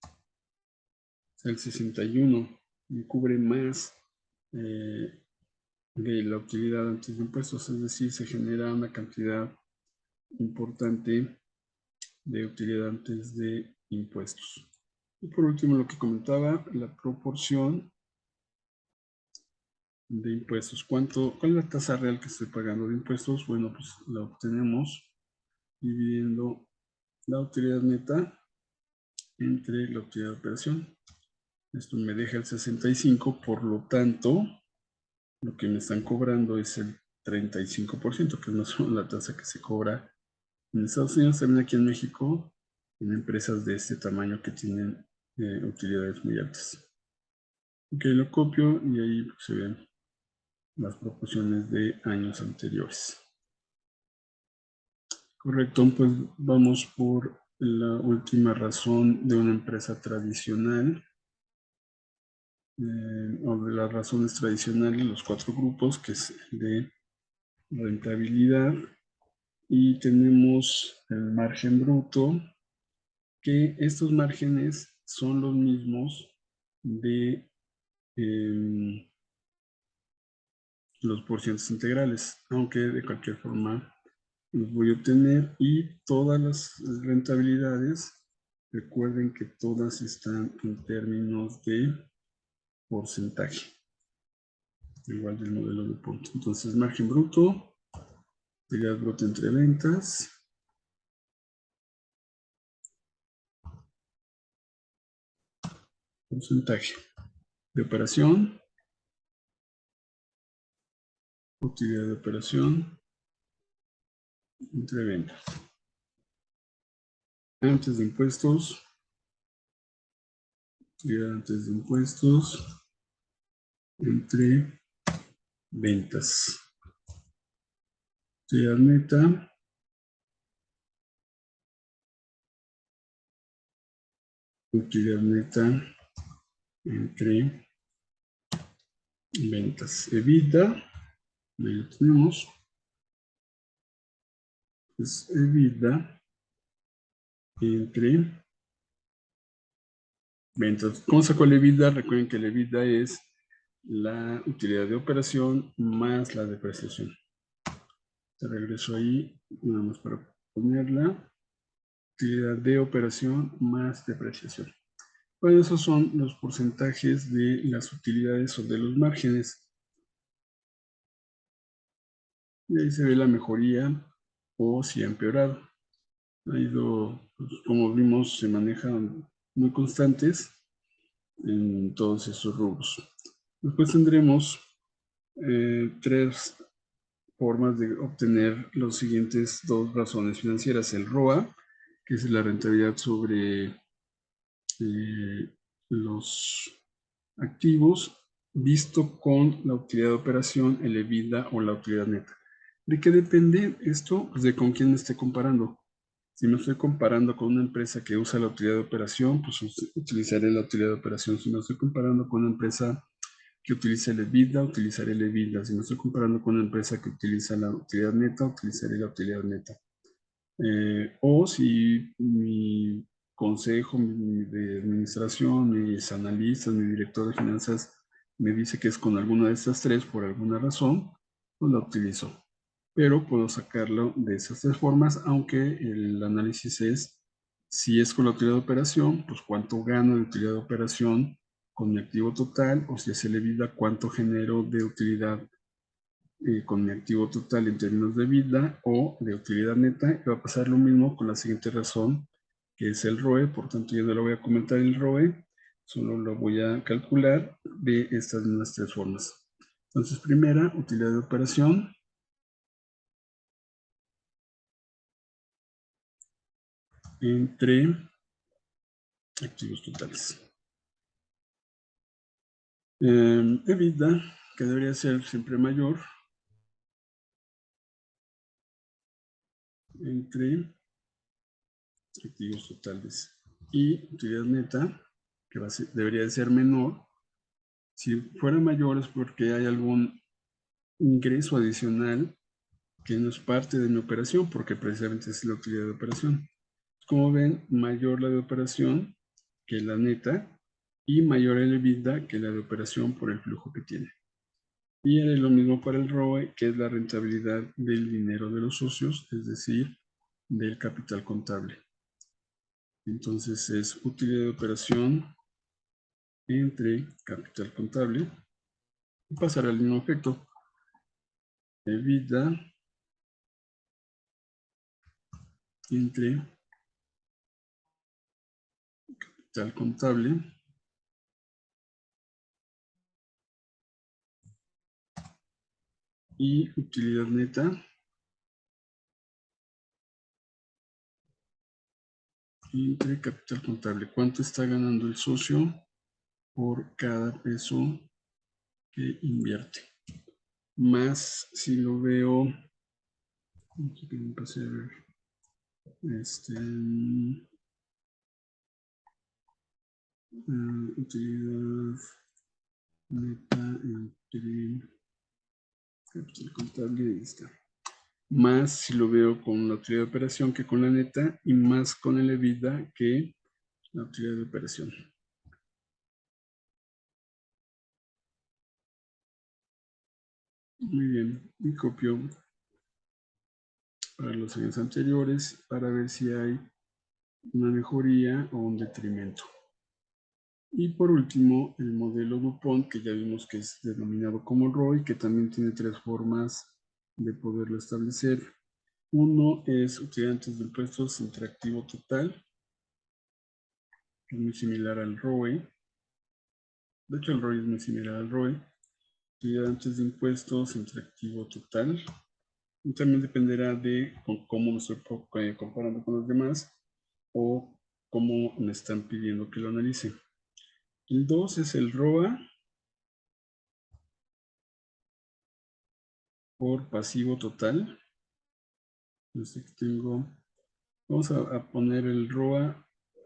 o sea, el 61, y cubre más de la utilidad antes de impuestos, es decir, se genera una cantidad importante de utilidad antes de impuestos. Y por último, lo que comentaba, la proporción de impuestos. ¿Cuál es la tasa real que estoy pagando de impuestos? Bueno, pues la obtenemos dividiendo la utilidad neta entre la utilidad de operación. Esto me deja el 65, por lo tanto, lo que me están cobrando es el 35%, que es más o menos la tasa que se cobra en Estados Unidos, también aquí en México, en empresas de este tamaño que tienen utilidades muy altas. Ok, lo copio y ahí se ven las proporciones de años anteriores. Correcto, pues vamos por la última razón de una empresa tradicional, o de las razones tradicionales, los 4 grupos, que es de rentabilidad, y tenemos el margen bruto, que estos márgenes son los mismos de los porcientos integrales, aunque de cualquier forma los voy a obtener, y todas las rentabilidades Recuerden que todas están en términos de porcentaje, igual del modelo de punto. Entonces, margen bruto, utilidad bruta entre ventas, porcentaje de operación, utilidad de operación entre ventas. Antes de impuestos, utilidad antes de impuestos entre ventas. Utilidad neta, utilidad neta entre ventas. EBITDA, ahí lo tenemos. Es EBITDA entre ventas. ¿Cómo sacó el EBITDA? Recuerden que el EBITDA es la utilidad de operación más la depreciación. Te regreso ahí, nada más para ponerla. Utilidad de operación más depreciación. Bueno, esos son los porcentajes de las utilidades o de los márgenes. Y ahí se ve la mejoría o si ha empeorado. Ha ido, pues, como vimos, se manejan muy constantes en todos estos rubros. Después tendremos tres formas de obtener los siguientes dos razones financieras. El ROA, que es la rentabilidad sobre los activos, visto con la utilidad de operación, el EBITDA o la utilidad neta. ¿De qué depende esto? Pues de con quién me esté comparando. Si me estoy comparando con una empresa que usa la utilidad de operación, pues utilizaré la utilidad de operación. Si me estoy comparando con una empresa que utiliza el EBITDA, utilizaré el EBITDA. Si me estoy comparando con una empresa que utiliza la utilidad neta, utilizaré la utilidad neta. O si mi consejo de administración, mis analistas, mi director de finanzas me dice que es con alguna de estas tres por alguna razón, pues la utilizo. Pero puedo sacarlo de esas tres formas, aunque el análisis es, si es con la utilidad de operación, pues cuánto gano de utilidad de operación con mi activo total, o si es el EBITDA, cuánto genero de utilidad con mi activo total en términos de vida o de utilidad neta. Y va a pasar lo mismo con la siguiente razón, que es el ROE. Por tanto, yo no lo voy a comentar el ROE, solo lo voy a calcular de estas mismas tres formas. Entonces, primera, utilidad de operación entre activos totales. EBITDA, que debería ser siempre mayor, entre activos totales. Y utilidad neta, que debería de ser menor. Si fuera mayor es porque hay algún ingreso adicional que no es parte de mi operación, porque precisamente es la utilidad de operación. Como ven, mayor la de operación que la neta y mayor el EBITDA que la de operación por el flujo que tiene. Y es lo mismo para el ROE, que es la rentabilidad del dinero de los socios, es decir, del capital contable. Entonces es utilidad de operación entre capital contable y pasará el mismo efecto. EBITDA entre capital contable y utilidad neta entre capital contable. ¿Cuánto está ganando el socio por cada peso que invierte? Más si lo veo, utilidad neta entre capital contable, ahí está. Más si lo veo con la utilidad de operación que con la neta, y más con el EBITDA que la utilidad de operación. Muy bien, y copio para los años anteriores para ver si hay una mejoría o un detrimento. Y por último, el modelo DuPont, que ya vimos que es denominado como ROI, que también tiene tres formas de poderlo establecer. Uno es utilidad antes de impuestos entre activo total, que es muy similar al ROE. De hecho, el ROI es muy similar al ROE. Utilidad antes de impuestos entre activo total. Y también dependerá de cómo me estoy comparando con los demás o cómo me están pidiendo que lo analice. El 2 es el ROA por pasivo total. Así que tengo, vamos a poner el ROA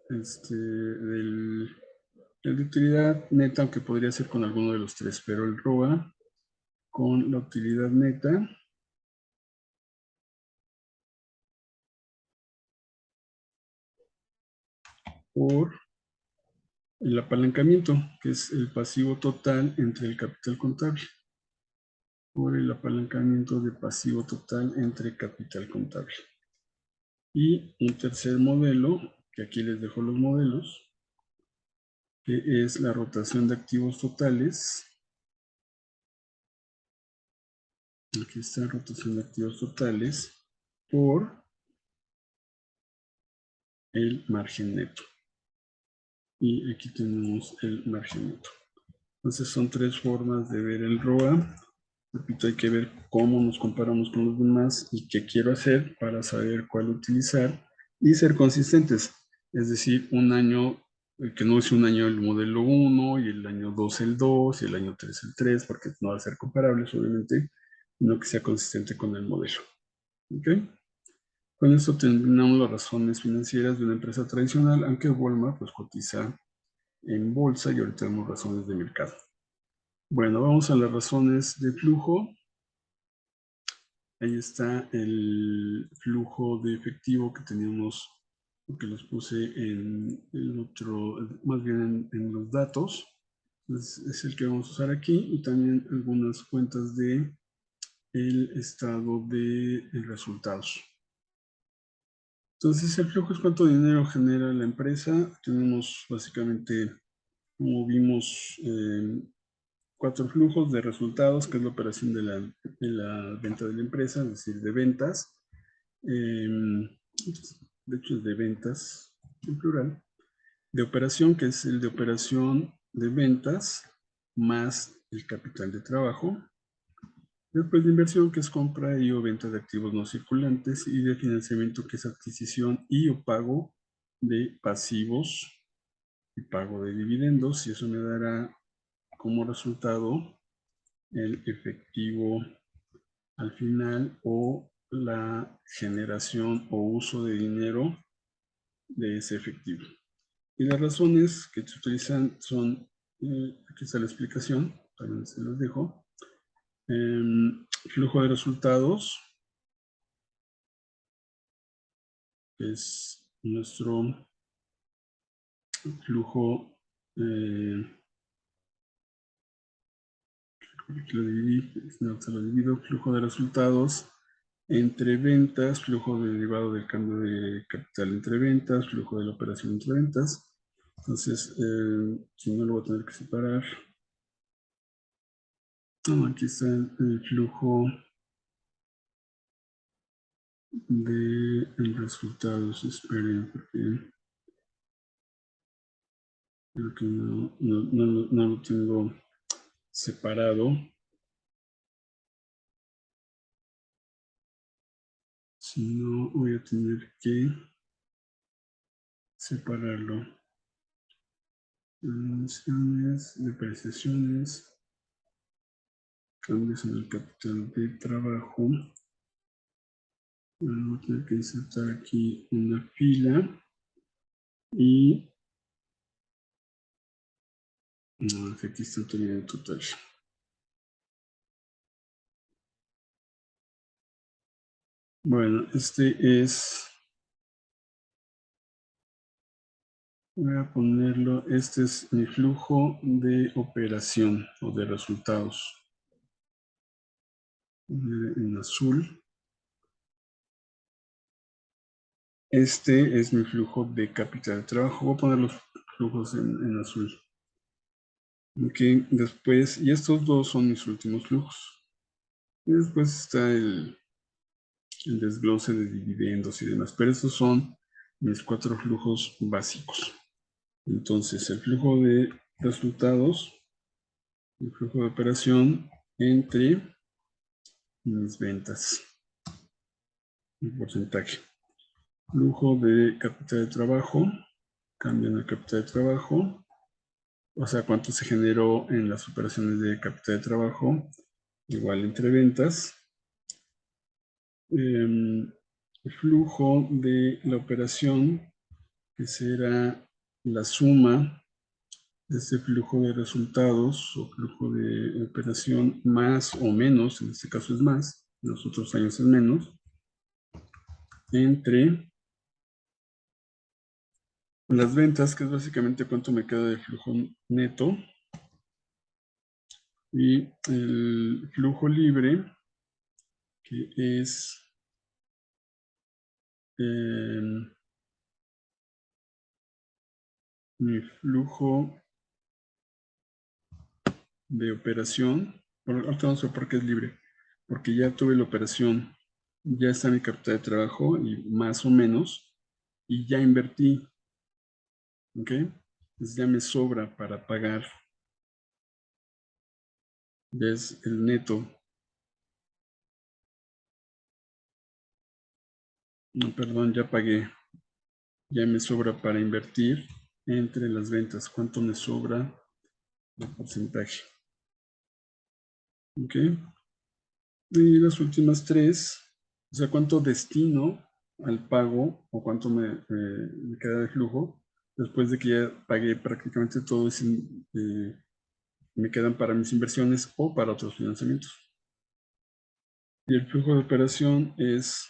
el de utilidad neta, aunque podría ser con alguno de los tres, pero el ROA con la utilidad neta por el apalancamiento, que es el pasivo total entre el capital contable, por el apalancamiento de pasivo total entre capital contable. Y un tercer modelo, que aquí les dejo los modelos, que es la rotación de activos totales. Aquí está rotación de activos totales por el margen neto. Y aquí tenemos el margen neto. Entonces son tres formas de ver el ROA. Repito, hay que ver cómo nos comparamos con los demás y qué quiero hacer para saber cuál utilizar y ser consistentes. Es decir, un año, que no es un año el modelo 1 y el año 2 el 2 y el año 3 el 3, porque no va a ser comparables, obviamente, sino que sea consistente con el modelo. ¿Ok? Con esto terminamos las razones financieras de una empresa tradicional, aunque Walmart pues cotiza en bolsa y ahorita tenemos razones de mercado. Bueno, vamos a las razones de flujo. Ahí está el flujo de efectivo que teníamos, que los puse en el otro, más bien en los datos. Entonces, es el que vamos a usar aquí y también algunas cuentas de el estado de resultados. Entonces, el flujo es cuánto dinero genera la empresa. Tenemos básicamente, como vimos, cuatro flujos de resultados, que es la operación de la venta de la empresa, es decir, de ventas. De hecho, es de ventas en plural. De operación, que es el de operación de ventas, más el capital de trabajo. Después de inversión, que es compra y o venta de activos no circulantes. Y de financiamiento, que es adquisición y o pago de pasivos y pago de dividendos. Y eso me dará como resultado el efectivo al final o la generación o uso de dinero de ese efectivo. Y las razones que se utilizan son, aquí está la explicación, también se los dejo. Flujo de resultados, que es nuestro flujo, se lo divido, flujo de resultados entre ventas, flujo derivado del cambio de capital entre ventas, flujo de la operación entre ventas. Entonces, si no lo voy a tener que separar. No, aquí está el flujo de resultados. Esperen, porque creo que no lo tengo separado. Si no, voy a tener que separarlo. Menciones, depreciaciones, cambios en el capital de trabajo. Voy a tener que insertar aquí una fila y no, aquí está el término total. Bueno, este es, voy a ponerlo, este es mi flujo de operación o de resultados. En azul. Este es mi flujo de capital de trabajo. Voy a poner los flujos en azul. Ok, después, y estos dos son mis últimos flujos. Y después está el desglose de dividendos y demás, pero estos son mis 4 flujos básicos. Entonces, el flujo de resultados, el flujo de operación entre mis ventas, el porcentaje. Flujo de capital de trabajo, cambio en el capital de trabajo, o sea, cuánto se generó en las operaciones de capital de trabajo, igual entre ventas. El flujo de la operación, que será la suma de este flujo de resultados o flujo de operación más o menos, en este caso es más, en los otros años es menos, entre las ventas, que es básicamente cuánto me queda de flujo neto, y el flujo libre, que es mi flujo de operación. Ahorita vamos a ver por qué es libre, porque ya tuve la operación, ya está mi capital de trabajo y más o menos, y ya invertí, ¿ok? Entonces ya me sobra para pagar, ¿ves? El neto, no, perdón, ya pagué, ya me sobra para invertir entre las ventas. ¿Cuánto me sobra de porcentaje? ¿Ok? Y las últimas tres, o sea, cuánto destino al pago o cuánto me queda de flujo después de que ya pagué prácticamente todo, me quedan para mis inversiones o para otros financiamientos. Y el flujo de operación es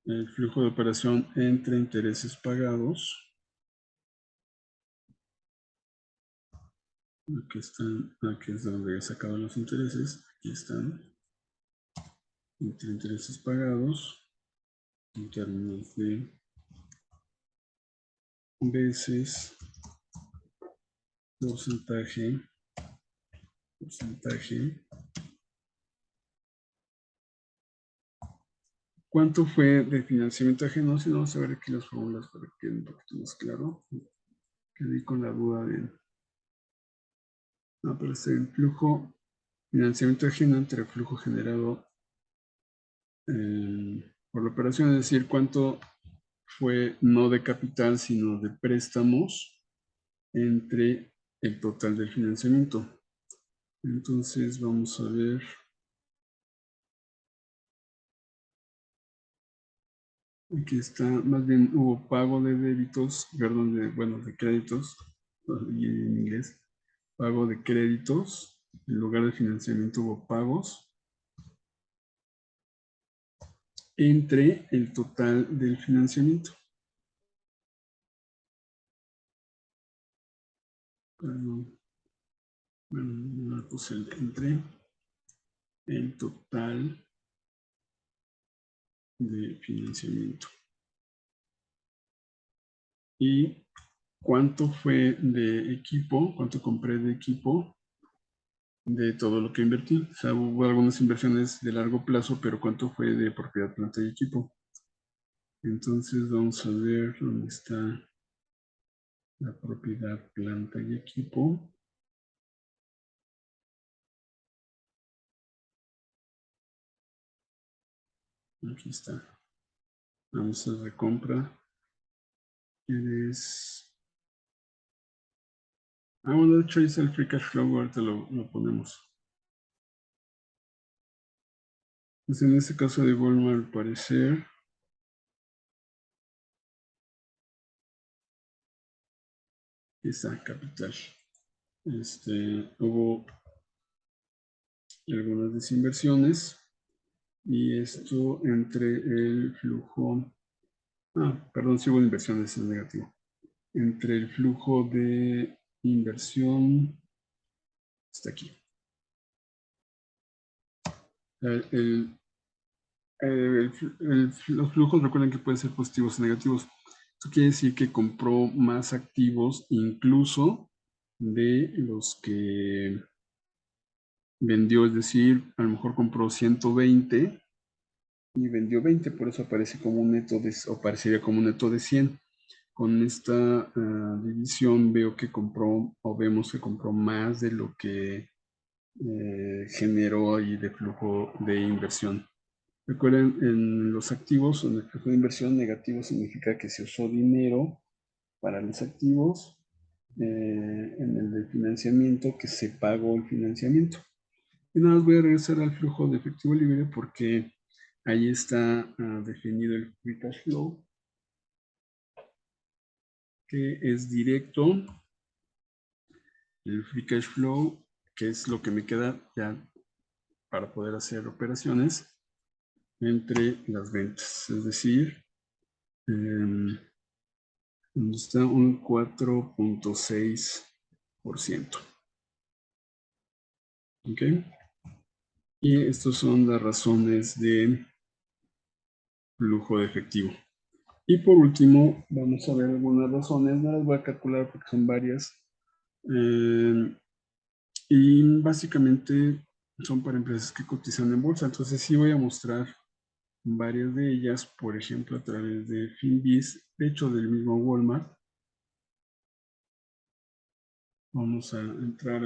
el flujo de operación entre intereses pagados. Aquí están, aquí es donde he sacado los intereses. Aquí están, entre intereses pagados en términos de veces porcentaje. ¿Cuánto fue de financiamiento ajeno? Si no, vamos a ver aquí las fórmulas para que quede un poquito más claro. Quedé con la duda de... No, pero es el flujo, financiamiento ajeno entre el flujo generado por la operación, es decir, cuánto fue no de capital, sino de préstamos entre el total del financiamiento. Entonces vamos a ver. Aquí está, más bien hubo pago de débitos, perdón, de créditos, y en inglés, pago de créditos, en lugar de financiamiento hubo pagos, entre el total del financiamiento. Perdón, bueno, no puse entre el total de financiamiento. Y cuánto fue de equipo, cuánto compré de equipo de todo lo que invertí. O sea, hubo algunas inversiones de largo plazo, pero cuánto fue de propiedad, planta y equipo. Entonces vamos a ver dónde está la propiedad, planta y equipo. Aquí está. Vamos a recompra. Es... Ah, bueno, de hecho es el free cash flow, ahorita lo ponemos. Pues en este caso de Walmart, al parecer, está capital. Hubo algunas desinversiones y esto entre el flujo, perdón, si hubo inversiones, es negativo. Entre el flujo de inversión, está aquí. El Los flujos, recuerden que pueden ser positivos o negativos. Esto quiere decir que compró más activos incluso de los que vendió, es decir, a lo mejor compró 120 y vendió 20, por eso aparece como un neto de, o parecería como un neto de 100. Con esta división veo que compró, o vemos que compró más de lo que generó ahí de flujo de inversión. Recuerden, en los activos, en el flujo de inversión negativo significa que se usó dinero para los activos, en el de financiamiento que se pagó el financiamiento. Y nada más voy a regresar al flujo de efectivo libre porque ahí está definido el free cash flow, que es directo. El free cash flow, que es lo que me queda ya para poder hacer operaciones entre las ventas. Es decir, está un 4.6%. ¿Ok? Y estas son las razones de flujo de efectivo. Y por último, vamos a ver algunas razones. No las voy a calcular porque son varias. Y básicamente son para empresas que cotizan en bolsa. Entonces sí voy a mostrar varias de ellas, por ejemplo, a través de Finviz, de hecho del mismo Walmart. Vamos a entrar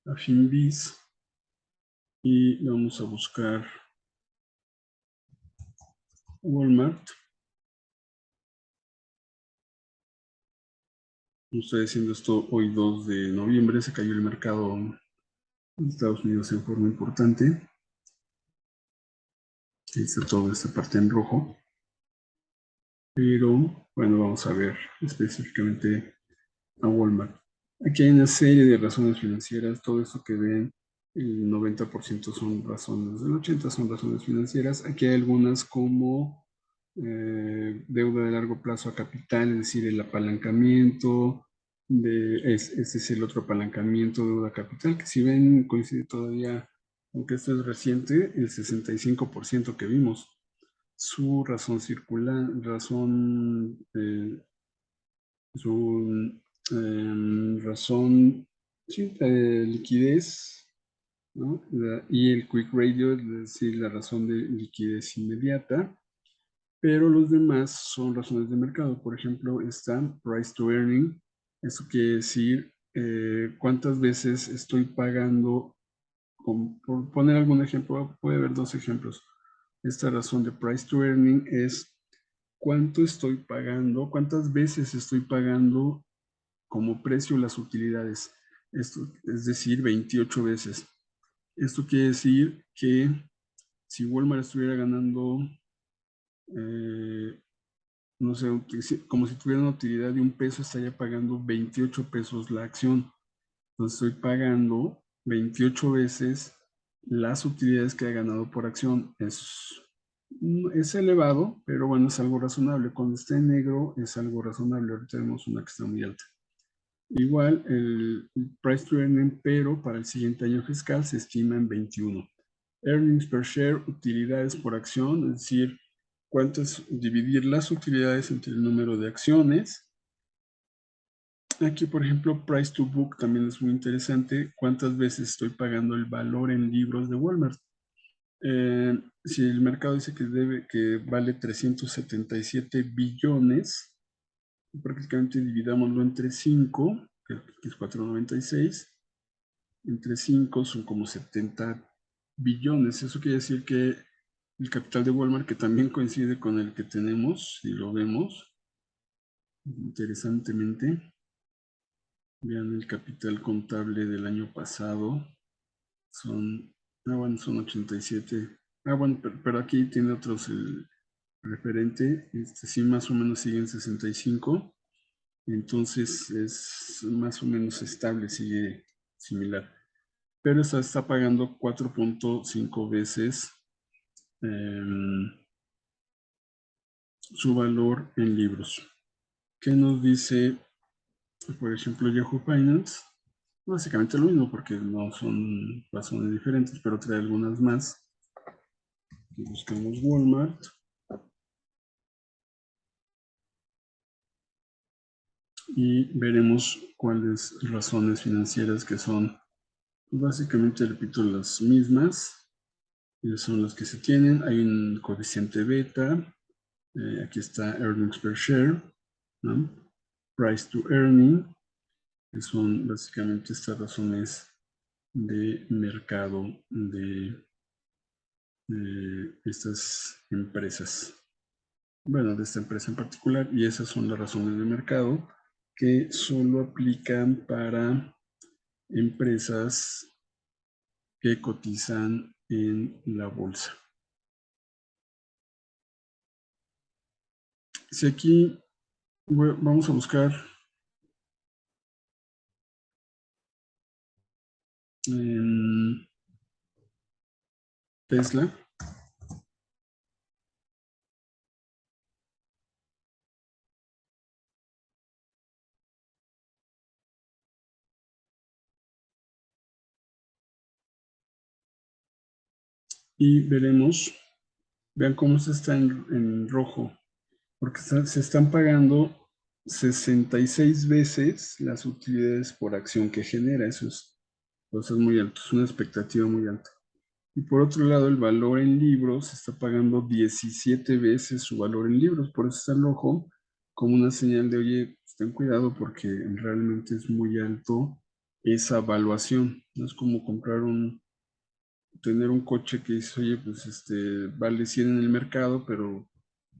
a Finviz y vamos a buscar Walmart. Estoy haciendo esto hoy 2 de noviembre, se cayó el mercado en Estados Unidos en forma importante. Ahí está toda esta parte en rojo. Pero bueno, vamos a ver específicamente a Walmart. Aquí hay una serie de razones financieras, todo esto que ven, el 90% son razones, el 80% son razones financieras. Aquí hay algunas como deuda de largo plazo a capital, es decir, el apalancamiento, este es el otro apalancamiento, deuda a capital, que si ven coincide todavía, aunque esto es reciente, el 65% que vimos. Su razón circular, su razón, sí, liquidez, ¿no? Y el quick radio, es decir, la razón de liquidez inmediata, pero los demás son razones de mercado. Por ejemplo, está price to earning, eso quiere decir cuántas veces estoy pagando, por poner algún ejemplo, puede haber dos ejemplos. Esta razón de price to earning es cuánto estoy pagando, cuántas veces estoy pagando como precio las utilidades. Esto es decir, 28 veces. Esto quiere decir que si Walmart estuviera ganando, no sé, como si tuviera una utilidad de $1, estaría pagando 28 pesos la acción. Entonces estoy pagando 28 veces las utilidades que ha ganado por acción. Es elevado, pero bueno, es algo razonable. Cuando está en negro es algo razonable. Ahorita tenemos una que está muy alta. Igual el price to earning, pero para el siguiente año fiscal se estima en 21. Earnings per share, utilidades por acción, es decir, cuántas, dividir las utilidades entre el número de acciones. Aquí, por ejemplo, price to book también es muy interesante. ¿Cuántas veces estoy pagando el valor en libros de Walmart? Si el mercado dice que vale 377 billones, prácticamente dividámoslo entre 5, que es 4.96, entre 5 son como 70 billones. Eso quiere decir que el capital de Walmart, que también coincide con el que tenemos, si lo vemos, interesantemente, vean el capital contable del año pasado, son 87. Bueno, pero aquí tiene otros el referente, sí más o menos sigue en 65. Entonces es más o menos estable, sigue similar. Pero esta está pagando 4.5 veces su valor en libros. ¿Qué nos dice, por ejemplo, Yahoo Finance? Básicamente lo mismo porque no son razones diferentes, pero trae algunas más. Aquí buscamos Walmart. Y veremos cuáles razones financieras que son, básicamente repito, las mismas. Y son las que se tienen. Hay un coeficiente beta. Aquí está earnings per share, ¿no? Price to earning, que son básicamente estas razones de mercado de estas empresas. Bueno, de esta empresa en particular, y esas son las razones de mercado que solo aplican para empresas que cotizan en la bolsa. Si aquí vamos a buscar en Tesla, y veremos, vean cómo se está en rojo, porque se están pagando 66 veces las utilidades por acción que genera. Eso es muy alto, es una expectativa muy alta. Y por otro lado, el valor en libros se está pagando 17 veces su valor en libros, por eso está en rojo, como una señal de, oye, ten cuidado porque realmente es muy alto esa evaluación. No es como tener un coche que dice, oye, pues vale 100 en el mercado, pero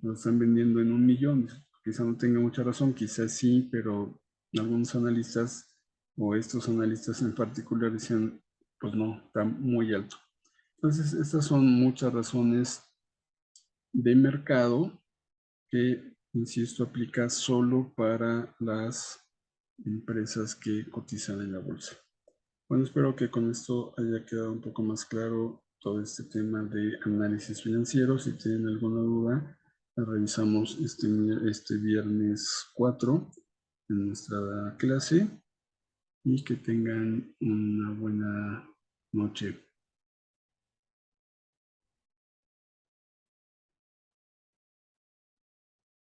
lo están vendiendo en 1 millón. Quizá no tenga mucha razón, quizás sí, pero algunos analistas o estos analistas en particular decían, pues no, está muy alto. Entonces, estas son muchas razones de mercado que, insisto, aplica solo para las empresas que cotizan en la bolsa. Bueno, espero que con esto haya quedado un poco más claro todo este tema de análisis financiero. Si tienen alguna duda, la revisamos este viernes 4 en nuestra clase, y que tengan una buena noche.